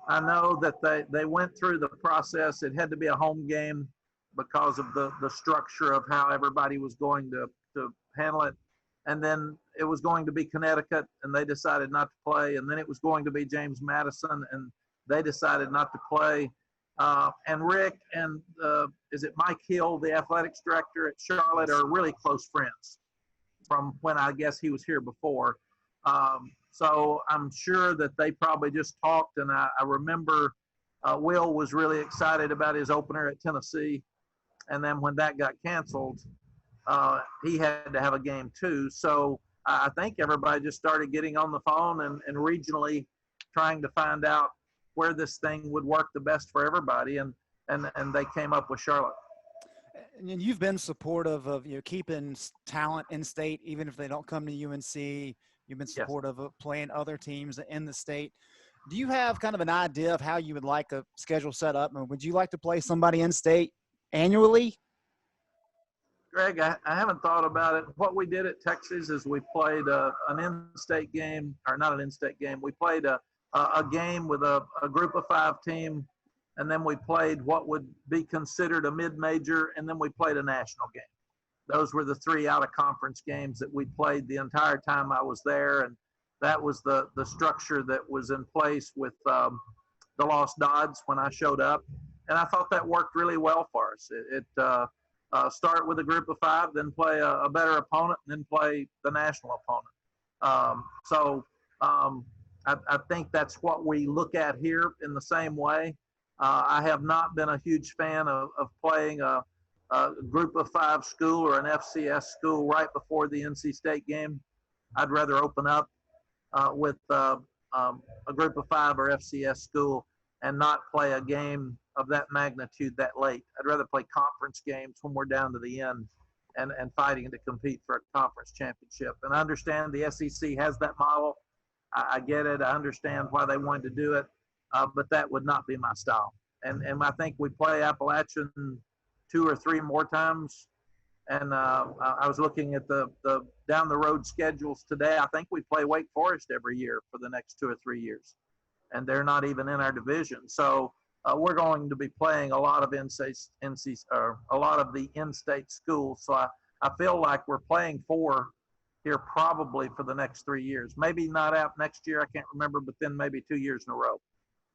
I know that they went through the process. It had to be a home game because of the structure of how everybody was going to handle it. And then it was going to be Connecticut, and they decided not to play. And then it was going to be James Madison, and they decided not to play. And Rick and is it Mike Hill, the athletics director at Charlotte, are really close friends from when I guess he was here before. So I'm sure that they probably just talked, and I remember Will was really excited about his opener at Tennessee, and then when that got canceled, he had to have a game too. So I think everybody just started getting on the phone and regionally trying to find out where this thing would work the best for everybody, and they came up with Charlotte. And you've been supportive of keeping talent in state, even if they don't come to UNC. You've been supportive of playing other teams in the state. Do you have kind of an idea of how you would like a schedule set up? And would you like to play somebody in state annually? Greg, I haven't thought about it. What we did at Texas is we played an in-state game, or not an in-state game. We played a game with a group of 5 team, and then we played what would be considered a mid-major, and then we played a national game. Those were the 3 out-of-conference games that we played the entire time I was there, and that was the structure that was in place with the Lost Dodds when I showed up, and I thought that worked really well for us. Start with a group of 5, then play a better opponent, and then play the national opponent. I think that's what we look at here in the same way. I have not been a huge fan of playing a group of 5 school or an FCS school right before the NC State game. I'd rather open up with a group of 5 or FCS school and not play a game of that magnitude that late. I'd rather play conference games when we're down to the end and fighting to compete for a conference championship. And I understand the SEC has that model. I get it. I understand why they wanted to do it, but that would not be my style. And I think we play Appalachian 2 or 3 more times. And I was looking at the down the road schedules today. I think we play Wake Forest every year for the next 2 or 3 years, and they're not even in our division. So we're going to be playing a lot of a lot of the in-state schools. So I feel like we're playing 4 here probably for the next 3 years. Maybe not out next year. I can't remember, but then maybe 2 years in a row.